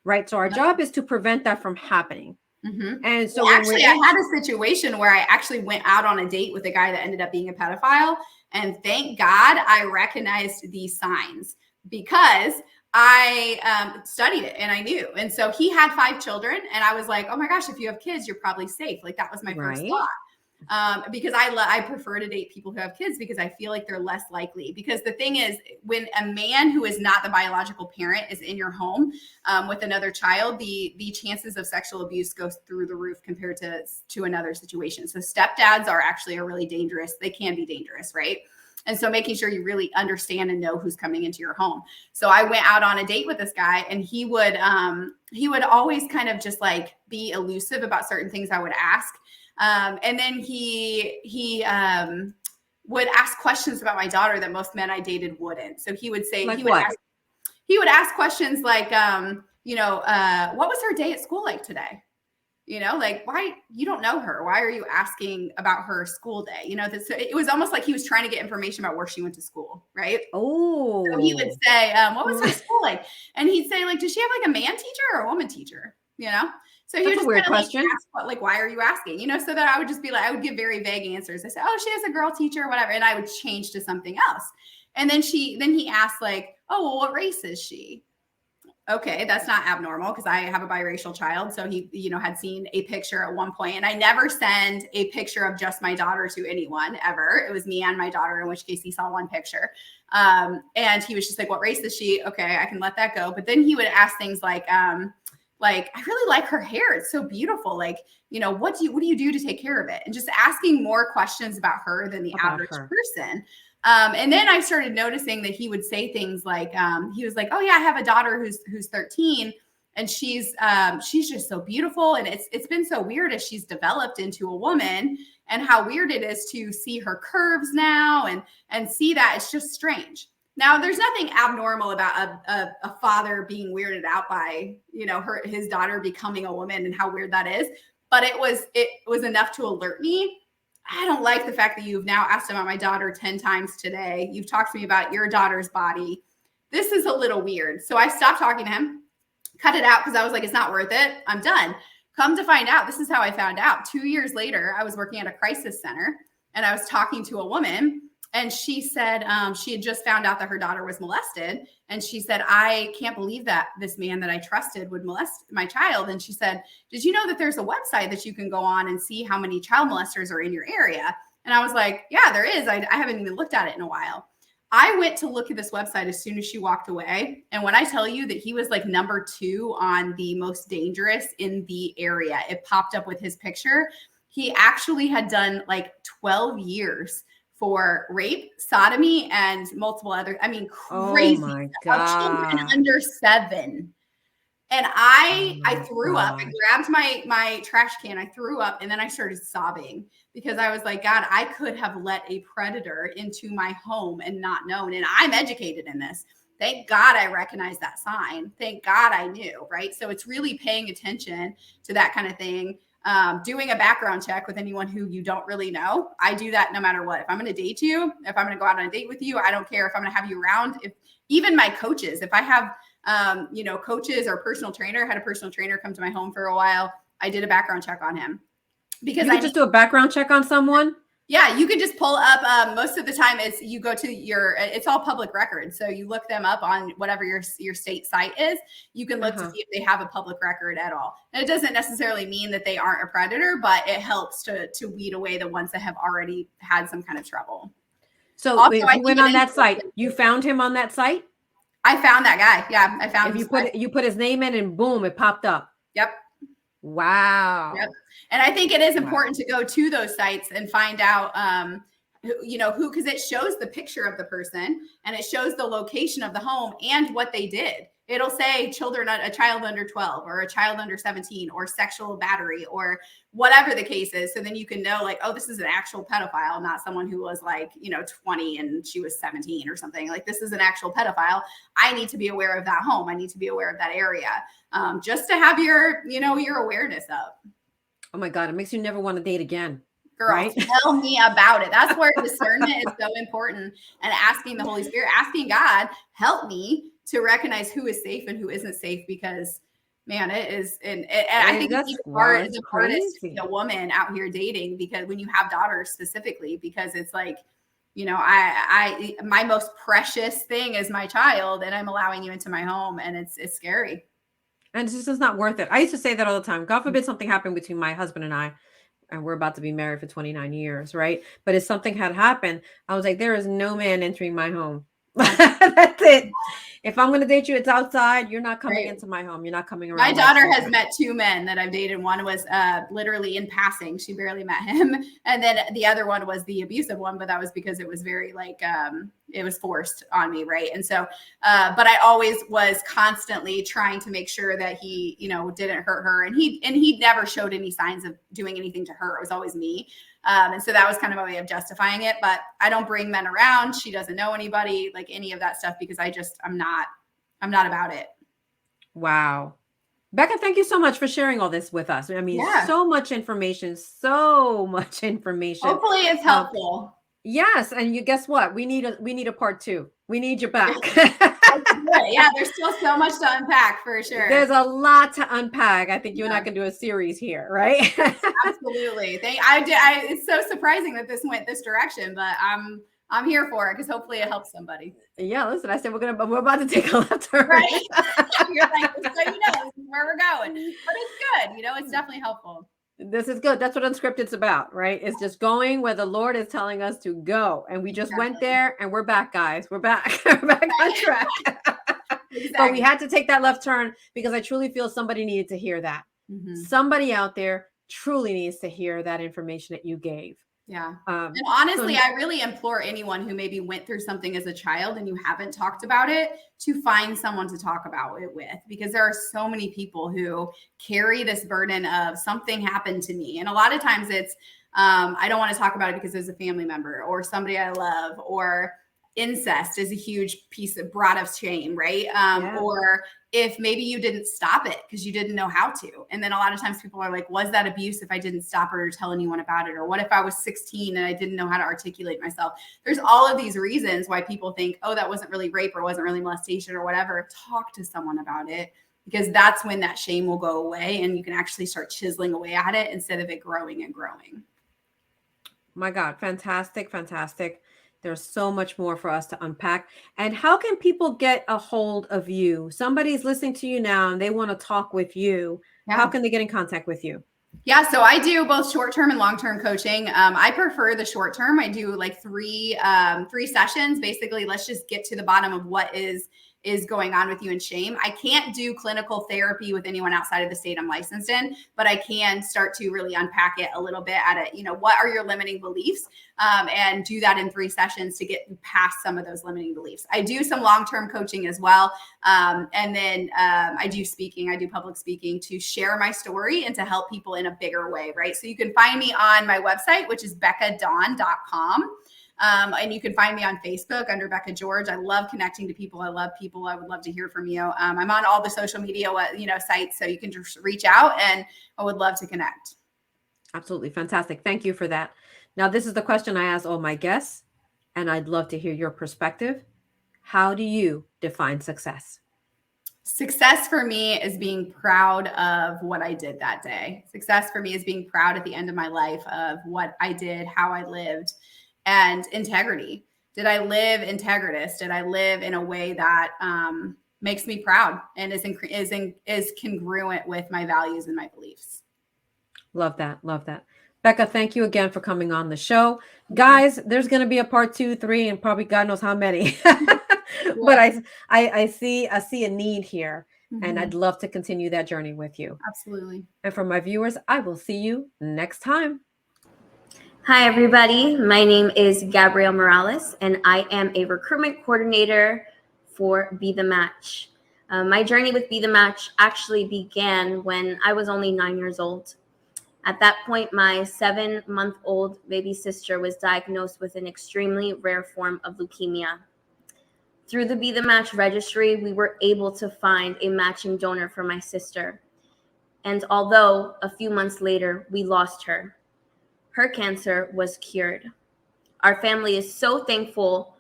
Right. So our job is to prevent that from happening. Mm-hmm. And so I had a situation where I actually went out on a date with a guy that ended up being a pedophile. And thank God I recognized these signs because I studied it and I knew. And so he had 5 children and I was like, oh my gosh, if you have kids, you're probably safe. Like that was my first thought. Because I prefer to date people who have kids because I feel like they're less likely. Because the thing is, when a man who is not the biological parent is in your home with another child, the chances of sexual abuse goes through the roof compared to another situation. So stepdads are actually really dangerous. They can be dangerous, right? And so making sure you really understand and know who's coming into your home. So I went out on a date with this guy and he would always kind of just like be elusive about certain things I would ask. And then he would ask questions about my daughter that most men I dated wouldn't. So he would say, like he would ask questions like, what was her day at school like today? You know, like, why you don't know her? Why are you asking about her school day? You know, it was almost like he was trying to get information about where she went to school. Right. Oh, so he would say, what was her school like? And he'd say, like, does she have like a man teacher or a woman teacher? You know? So he would just weird question. Ask, why are you asking? You know, so that I would just be like, I would give very vague answers. I said, oh, she has a girl teacher or whatever. And I would change to something else. And then he asked like, oh, well, what race is she? Okay, that's not abnormal because I have a biracial child. So he, had seen a picture at one point, and I never send a picture of just my daughter to anyone ever. It was me and my daughter, in which case he saw one picture. And he was just like, what race is she? Okay, I can let that go. But then he would ask things like, I really like her hair. It's so beautiful. Like, what do you do to take care of it? And just asking more questions about her than the average person. And then I started noticing that he would say things like, he was like, oh yeah, I have a daughter who's 13 and she's just so beautiful. And it's been so weird as she's developed into a woman and how weird it is to see her curves now and see that it's just strange. Now there's nothing abnormal about a father being weirded out by, his daughter becoming a woman and how weird that is. But it was enough to alert me. I don't like the fact that you've now asked about my daughter 10 times today. You've talked to me about your daughter's body. This is a little weird. So I stopped talking to him, cut it out because I was like, it's not worth it. I'm done. Come to find out, this is how I found out. 2 years later, I was working at a crisis center and I was talking to a woman and she said she had just found out that her daughter was molested. And she said, I can't believe that this man that I trusted would molest my child. And she said, did you know that there's a website that you can go on and see how many child molesters are in your area? And I was like, yeah, there is. I haven't even looked at it in a while. I went to look at this website as soon as she walked away. And when I tell you that he was like number 2 on the most dangerous in the area, it popped up with his picture. He actually had done like 12 years for rape, sodomy, and multiple other, crazy. Oh my God. Children under 7. And I threw up. I grabbed my trash can. I threw up and then I started sobbing because I was like, God, I could have let a predator into my home and not known. And I'm educated in this. Thank God I recognized that sign. Thank God I knew, right? So it's really paying attention to that kind of thing. Doing a background check with anyone who you don't really know. I do that no matter what. If I'm going to date you, if I'm going to go out on a date with you, I don't care if I'm going to have you around. If even my coaches, if I have, coaches or personal trainer, had a personal trainer come to my home for a while, I did a background check on him because I just do a background check on someone. Yeah, you can just pull up. Most of the time, you go to it's all public record. So you look them up on whatever your state site is. You can look to see if they have a public record at all. And it doesn't necessarily mean that they aren't a predator, but it helps to weed away the ones that have already had some kind of trouble. So also, if you went on that site, you found him on that site? I found that guy. Yeah, I found him. You put his name in and boom, it popped up. Yep. Wow. Yep. And I think it is important to go to those sites and find out, who, because it shows the picture of the person and it shows the location of the home and what they did. It'll say a child under 12 or a child under 17 or sexual battery or whatever the case is. So then you can know like, oh, this is an actual pedophile, not someone who was like, 20 and she was 17 or something. Like this is an actual pedophile. I need to be aware of that home. I need to be aware of that area, just to have your awareness up. Oh my God, it makes you never want to date again. Girl, right? Tell me about it. That's where discernment is so important. And asking the Holy Spirit, asking God, help me to recognize who is safe and who isn't safe, because man, it is. And I think it's the hardest to be a woman out here dating, because when you have daughters specifically, because it's like, my most precious thing is my child, and I'm allowing you into my home, and it's scary. And it's just not worth it. I used to say that all the time. God forbid something happened between my husband and I, and we're about to be married for 29 years, right? But if something had happened, I was like, there is no man entering my home. That's it. If I'm going to date you, it's outside. You're not coming into my home. You're not coming around. My daughter has met two men that I've dated. One was literally in passing. She barely met him. And then the other one was the abusive one, but that was because it was very it was forced on me. Right. And so, but I always was constantly trying to make sure that he, didn't hurt her. And he never showed any signs of doing anything to her. It was always me. And so that was kind of a way of justifying it, but I don't bring men around. She doesn't know anybody, like any of that stuff, because I'm not about it. Wow. Bekah, thank you so much for sharing all this with us. I mean, so much information. Hopefully it's helpful. Yes. And guess what? We need a part 2. We need you back. Yeah, there's still so much to unpack for sure. There's a lot to unpack. I think you and I can do a series here, right? Absolutely. It's so surprising that this went this direction, but I'm here for it, because hopefully it helps somebody. Yeah, listen, I said we're about to take a left turn. Right? You're like, so this is where we're going. But it's good. It's definitely helpful. This is good. That's what Unscripted's about, right? It's just going where the Lord is telling us to go. And we just went there, and we're back, guys. We're back. We're back on track. Exactly. But we had to take that left turn because I truly feel somebody needed to hear that. Mm-hmm. Somebody out there truly needs to hear that information that you gave. Yeah. And honestly, I really implore anyone who maybe went through something as a child and you haven't talked about it, to find someone to talk about it with, because there are so many people who carry this burden of something happened to me. And a lot of times it's, I don't want to talk about it because there's a family member or somebody I love, or incest is a huge piece of brought of shame, right? Or if maybe you didn't stop it because you didn't know how to. And then a lot of times people are like, was that abuse if I didn't stop it or tell anyone about it? Or what if I was 16 and I didn't know how to articulate myself? There's all of these reasons why people think, oh, that wasn't really rape or wasn't really molestation or whatever. Talk to someone about it, because that's when that shame will go away and you can actually start chiseling away at it instead of it growing and growing. My God, fantastic, fantastic. There's so much more for us to unpack. And how can people get a hold of you? Somebody's listening to you now and they want to talk with you. Yeah. How can they get in contact with you? Yeah, so I do both short-term and long-term coaching. I prefer the short-term. I do like three sessions. Basically, let's just get to the bottom of what is going on with you in shame. I can't do clinical therapy with anyone outside of the state I'm licensed in, but I can start to really unpack it a little bit at it. What are your limiting beliefs? And do that in 3 sessions to get past some of those limiting beliefs. I do some long-term coaching as well. And then I do speaking. I do public speaking to share my story and to help people in a bigger way, right? So you can find me on my website, which is bekahdawn.com. And you can find me on Facebook under Bekah George. I love connecting to people. I love people. I would love to hear from you. I'm on all the social media, sites, so you can just reach out, and I would love to connect. Absolutely. Fantastic. Thank you for that. Now, this is the question I ask all my guests, and I'd love to hear your perspective. How do you define success? Success for me is being proud of what I did that day. Success for me is being proud at the end of my life of what I did, how I lived, and integrity. Did I live integritous? Did I live in a way that makes me proud and is congruent with my values and my beliefs? Love that. Love that. Bekah, thank you again for coming on the show. Guys, there's going to be a part 2, 3, and probably God knows how many. But I see a need here, and I'd love to continue that journey with you. Absolutely. And for my viewers, I will see you next time. Hi, everybody. My name is Gabrielle Morales, and I am a recruitment coordinator for Be The Match. My journey with Be The Match actually began when I was only 9 years old. At that point, my 7-month-old baby sister was diagnosed with an extremely rare form of leukemia. Through the Be The Match registry, we were able to find a matching donor for my sister. And although a few months later, we lost her, her cancer was cured. Our family is so thankful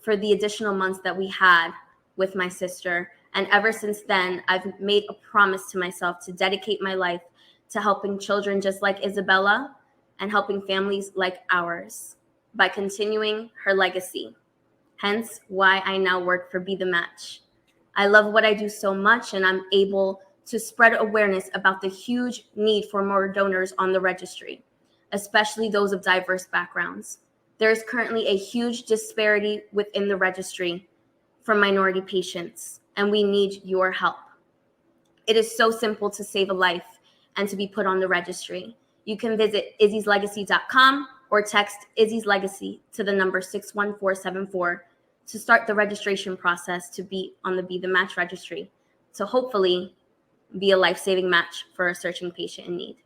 for the additional months that we had with my sister. And ever since then, I've made a promise to myself to dedicate my life to helping children just like Isabella and helping families like ours by continuing her legacy. Hence why I now work for Be The Match. I love what I do so much, and I'm able to spread awareness about the huge need for more donors on the registry, especially those of diverse backgrounds. There is currently a huge disparity within the registry for minority patients, and we need your help. It is so simple to save a life and to be put on the registry. You can visit izzy'slegacy.com or text Izzy's Legacy to the number 61474 to start the registration process to be on the Be The Match registry, to hopefully be a life-saving match for a searching patient in need.